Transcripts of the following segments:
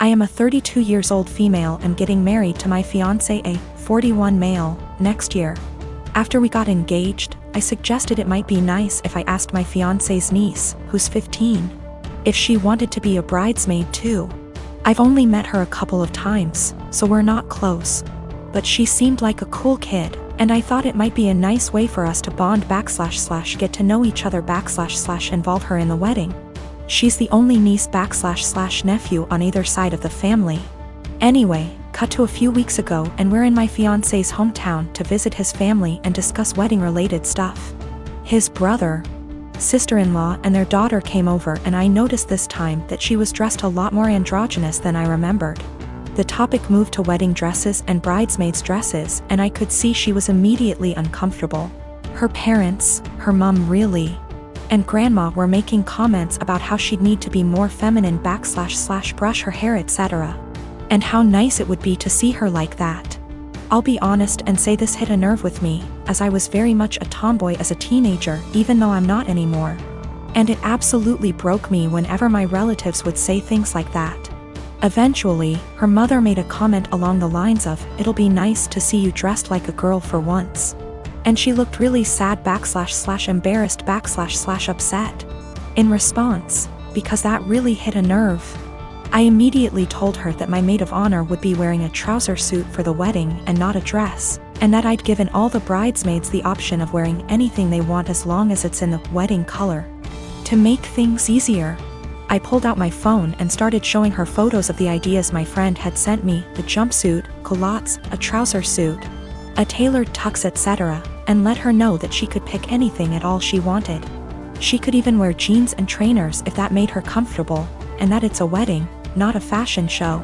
I am a 32 years old female and getting married to my fiancé, a 41 male, next year. After we got engaged, I suggested it might be nice if I asked my fiancé's niece, who's 15, if she wanted to be a bridesmaid too. I've only met her a couple of times, so we're not close. But she seemed like a cool kid, and I thought it might be a nice way for us to bond / get to know each other / involve her in the wedding. She's the only niece / nephew on either side of the family. Anyway, cut to a few weeks ago and we're in my fiancé's hometown to visit his family and discuss wedding-related stuff. His brother, sister-in-law and their daughter came over, and I noticed this time that she was dressed a lot more androgynous than I remembered. The topic moved to wedding dresses and bridesmaids' dresses, and I could see she was immediately uncomfortable. Her parents, her mom really, and grandma were making comments about how she'd need to be more feminine / brush her hair, etc. And how nice it would be to see her like that. I'll be honest and say this hit a nerve with me, as I was very much a tomboy as a teenager, even though I'm not anymore. And it absolutely broke me whenever my relatives would say things like that. Eventually, her mother made a comment along the lines of, "It'll be nice to see you dressed like a girl for once." And she looked really sad / embarrassed / upset. In response, because that really hit a nerve, I immediately told her that my maid of honor would be wearing a trouser suit for the wedding and not a dress, and that I'd given all the bridesmaids the option of wearing anything they want as long as it's in the wedding color. To make things easier, I pulled out my phone and started showing her photos of the ideas my friend had sent me: the jumpsuit, culottes, a trouser suit, a tailored tux, etc., and let her know that she could pick anything at all she wanted. She could even wear jeans and trainers if that made her comfortable, and that it's a wedding, not a fashion show.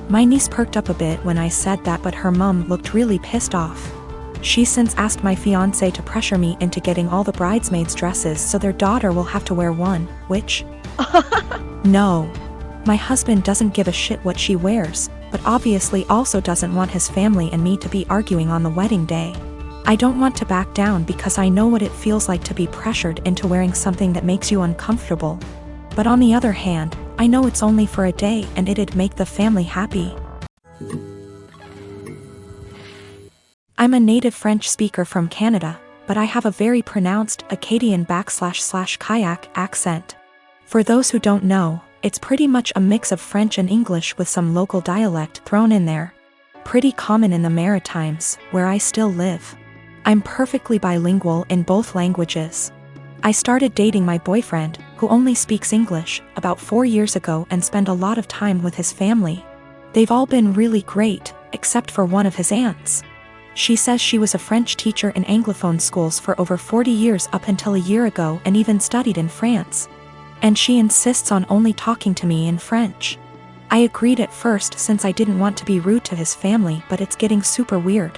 My niece perked up a bit when I said that, but her mom looked really pissed off. She's since asked my fiancé to pressure me into getting all the bridesmaids' dresses so their daughter will have to wear one, which no. My husband doesn't give a shit what she wears, but obviously also doesn't want his family and me to be arguing on the wedding day. I don't want to back down because I know what it feels like to be pressured into wearing something that makes you uncomfortable. But on the other hand, I know it's only for a day and it'd make the family happy. I'm a native French speaker from Canada, but I have a very pronounced Acadian / kayak accent. For those who don't know, it's pretty much a mix of French and English with some local dialect thrown in there. Pretty common in the Maritimes, where I still live. I'm perfectly bilingual in both languages. I started dating my boyfriend, who only speaks English, about 4 years ago and spent a lot of time with his family. They've all been really great, except for one of his aunts. She says she was a French teacher in Anglophone schools for over 40 years up until a year ago and even studied in France. And she insists on only talking to me in French. I agreed at first since I didn't want to be rude to his family, but it's getting super weird.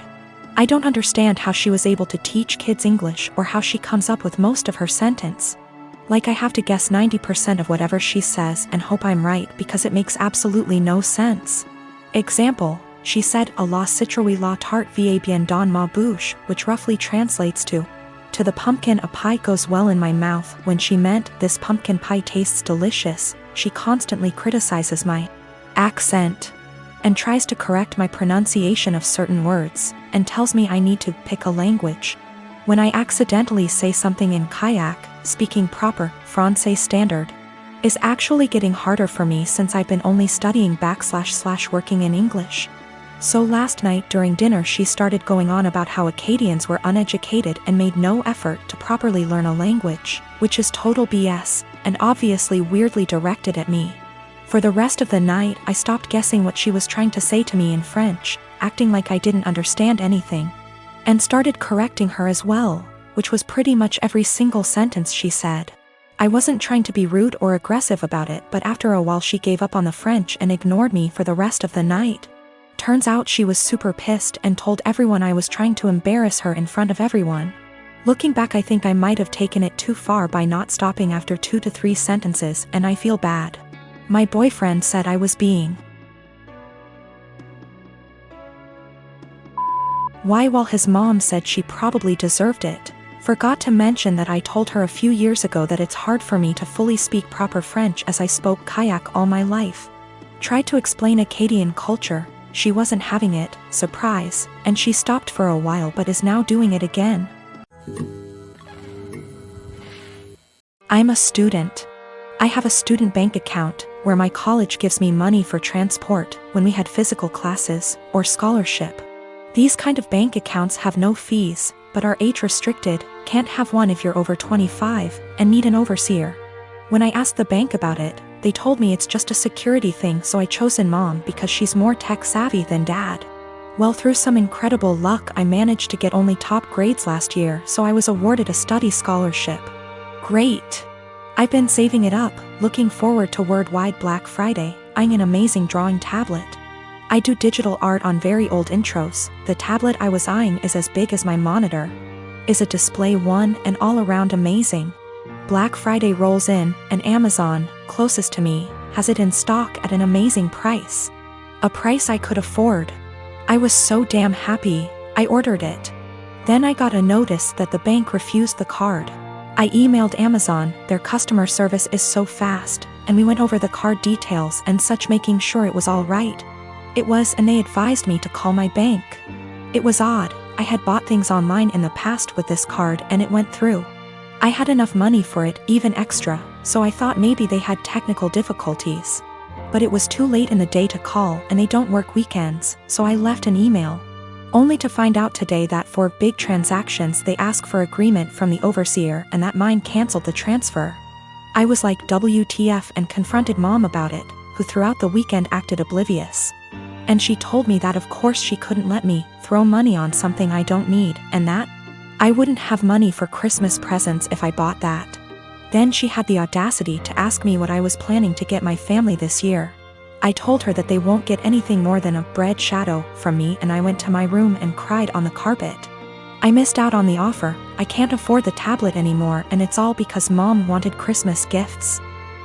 I don't understand how she was able to teach kids English or how she comes up with most of her sentence. Like I have to guess 90% of whatever she says and hope I'm right because it makes absolutely no sense. Example, she said, "A la citrouille la tarte va bien dans ma bouche," which roughly translates to the pumpkin a pie goes well in my mouth, when she meant, "This pumpkin pie tastes delicious." She constantly criticizes my accent and tries to correct my pronunciation of certain words, and tells me I need to pick a language. When I accidentally say something in kayak, speaking proper Francais standard is actually getting harder for me since I've been only studying / working in English. So last night during dinner she started going on about how Acadians were uneducated and made no effort to properly learn a language, which is total BS, and obviously weirdly directed at me. For the rest of the night I stopped guessing what she was trying to say to me in French, acting like I didn't understand anything, and started correcting her as well, which was pretty much every single sentence she said. I wasn't trying to be rude or aggressive about it, but after a while she gave up on the French and ignored me for the rest of the night. Turns out she was super pissed and told everyone I was trying to embarrass her in front of everyone. Looking back, I think I might have taken it too far by not stopping after 2 to 3 sentences, and I feel bad. My boyfriend said I was being why, while his mom said she probably deserved it. Forgot to mention that I told her a few years ago that it's hard for me to fully speak proper French as I spoke kayak all my life. Tried to explain Acadian culture. She wasn't having it, surprise, and she stopped for a while but is now doing it again. I'm a student. I have a student bank account, where my college gives me money for transport, when we had physical classes, or scholarship. These kind of bank accounts have no fees, but are age restricted, can't have one if you're over 25, and need an overseer. When I asked the bank about it, they told me it's just a security thing, so I chosen mom because she's more tech savvy than dad. Well, through some incredible luck I managed to get only top grades last year, so I was awarded a study scholarship. Great! I've been saving it up, looking forward to Worldwide Black Friday, eyeing an amazing drawing tablet. I do digital art on very old intros. The tablet I was eyeing is as big as my monitor. Is a display one and all around amazing. Black Friday rolls in, and Amazon, closest to me, has it in stock at an amazing price. A price I could afford. I was so damn happy, I ordered it. Then I got a notice that the bank refused the card. I emailed Amazon, their customer service is so fast, and we went over the card details and such, making sure it was all right. It was, and they advised me to call my bank. It was odd, I had bought things online in the past with this card and it went through. I had enough money for it, even extra, so I thought maybe they had technical difficulties. But it was too late in the day to call, and they don't work weekends, so I left an email. Only to find out today that for big transactions they ask for agreement from the overseer and that mine canceled the transfer. I was like WTF and confronted mom about it, who throughout the weekend acted oblivious. And she told me that of course she couldn't let me throw money on something I don't need, and that I wouldn't have money for Christmas presents if I bought that. Then she had the audacity to ask me what I was planning to get my family this year. I told her that they won't get anything more than a bread shadow from me, and I went to my room and cried on the carpet. I missed out on the offer. I can't afford the tablet anymore, and it's all because mom wanted Christmas gifts.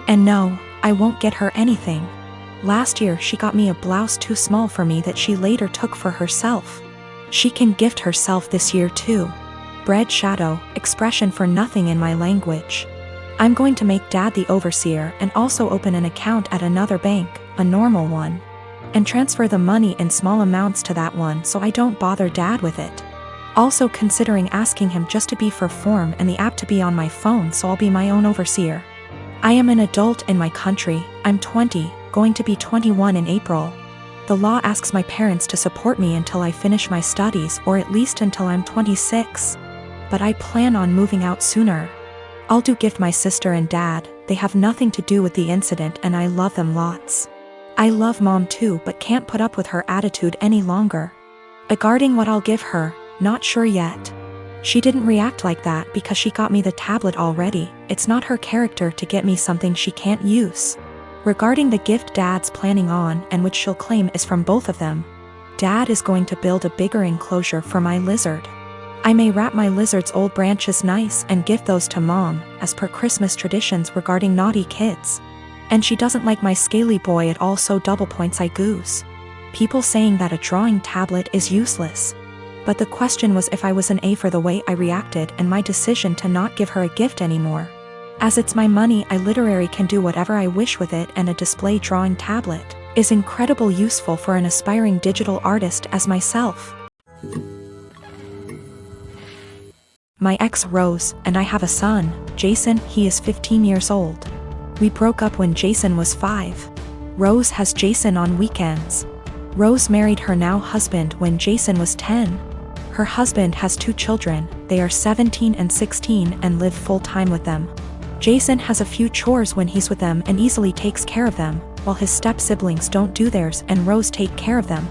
And no, I won't get her anything. Last year she got me a blouse too small for me that she later took for herself. She can gift herself this year too. Bread shadow, expression for nothing in my language. I'm going to make dad the overseer and also open an account at another bank, a normal one, and transfer the money in small amounts to that one so I don't bother dad with it. Also considering asking him just to be for form and the app to be on my phone so I'll be my own overseer. I am an adult in my country, I'm 20, going to be 21 in April. The law asks my parents to support me until I finish my studies, or at least until I'm 26. But I plan on moving out sooner. I'll do gift my sister and dad, they have nothing to do with the incident and I love them lots. I love mom too, but can't put up with her attitude any longer. Regarding what I'll give her, not sure yet. She didn't react like that because she got me the tablet already. It's not her character to get me something she can't use. Regarding the gift dad's planning on, and which she'll claim is from both of them, dad is going to build a bigger enclosure for my lizard. I may wrap my lizard's old branches nice and give those to mom, as per Christmas traditions regarding naughty kids. And she doesn't like my scaly boy at all, so double points I goose. People saying that a drawing tablet is useless. But the question was if I was an A for the way I reacted and my decision to not give her a gift anymore. As it's my money, I literally can do whatever I wish with it, and a display drawing tablet is incredibly useful for an aspiring digital artist as myself. My ex Rose and I have a son, Jason. He is 15 years old. We broke up when Jason was 5. Rose has Jason on weekends. Rose married her now husband when Jason was 10. Her husband has 2 children, they are 17 and 16 and live full-time with them. Jason has a few chores when he's with them and easily takes care of them, while his step-siblings don't do theirs and Rose take care of them.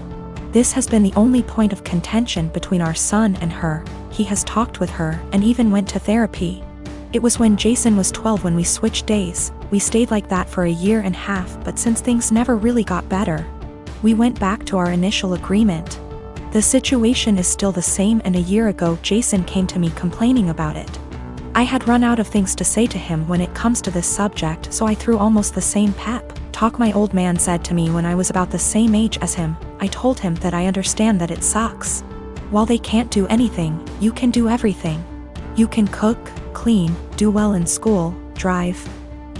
This has been the only point of contention between our son and her. He has talked with her and even went to therapy. It was when Jason was 12 when we switched days. We stayed like that for a year and a half, but since things never really got better, we went back to our initial agreement. The situation is still the same, and a year ago Jason came to me complaining about it. I had run out of things to say to him when it comes to this subject, so I threw almost the same pep talk my old man said to me when I was about the same age as him. I told him that I understand that it sucks. While they can't do anything, you can do everything. You can cook, clean, do well in school, drive.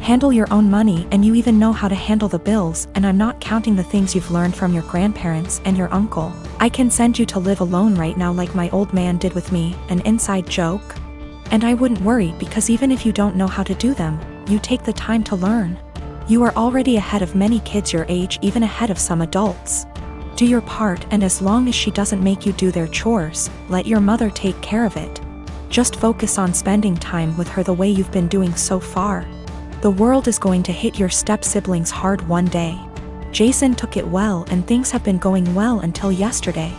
Handle your own money, and you even know how to handle the bills, and I'm not counting the things you've learned from your grandparents and your uncle. I can send you to live alone right now like my old man did with me, an inside joke. And I wouldn't worry, because even if you don't know how to do them, you take the time to learn. You are already ahead of many kids your age, even ahead of some adults. Do your part, and as long as she doesn't make you do their chores, let your mother take care of it. Just focus on spending time with her the way you've been doing so far. The world is going to hit your step-siblings hard one day. Jason took it well, and things have been going well until yesterday.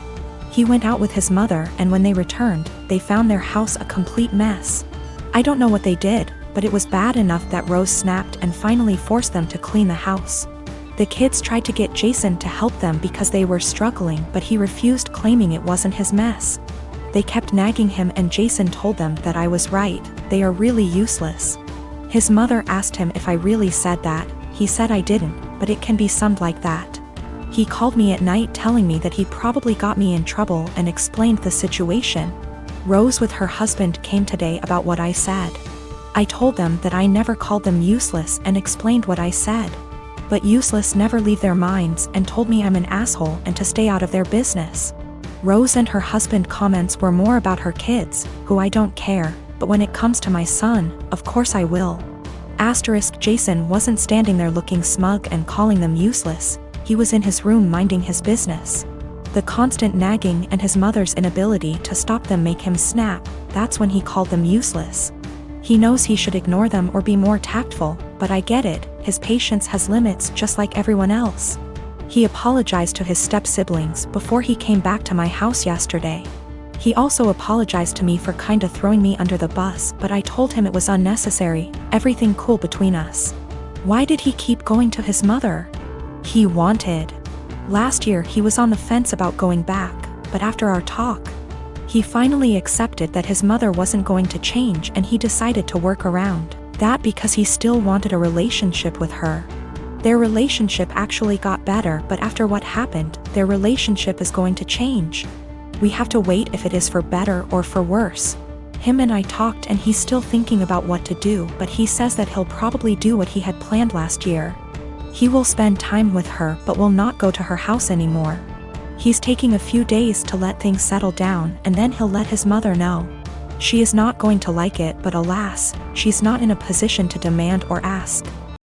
He went out with his mother, and when they returned, they found their house a complete mess. I don't know what they did, but it was bad enough that Rose snapped and finally forced them to clean the house. The kids tried to get Jason to help them because they were struggling, but he refused, claiming it wasn't his mess. They kept nagging him, and Jason told them that I was right, they are really useless. His mother asked him if I really said that. He said I didn't, but it can be summed like that. He called me at night telling me that he probably got me in trouble and explained the situation. Rose with her husband came today about what I said. I told them that I never called them useless and explained what I said. But useless never leave their minds, and told me I'm an asshole and to stay out of their business. Rose and her husband comments were more about her kids, who I don't care, but when it comes to my son, of course I will. Jason wasn't standing there looking smug and calling them useless, he was in his room minding his business. The constant nagging and his mother's inability to stop them make him snap, that's when he called them useless. He knows he should ignore them or be more tactful, but I get it, his patience has limits just like everyone else. He apologized to his step-siblings before he came back to my house yesterday. He also apologized to me for kinda throwing me under the bus, but I told him it was unnecessary, everything cool between us. Why did he keep going to his mother? He wanted. Last year he was on the fence about going back, but after our talk, he finally accepted that his mother wasn't going to change, and he decided to work around that because he still wanted a relationship with her. Their relationship actually got better, but after what happened, their relationship is going to change. We have to wait if it is for better or for worse. Him and I talked, and he's still thinking about what to do, but he says that he'll probably do what he had planned last year. He will spend time with her but will not go to her house anymore. He's taking a few days to let things settle down, and then he'll let his mother know. She is not going to like it, but alas, she's not in a position to demand or ask.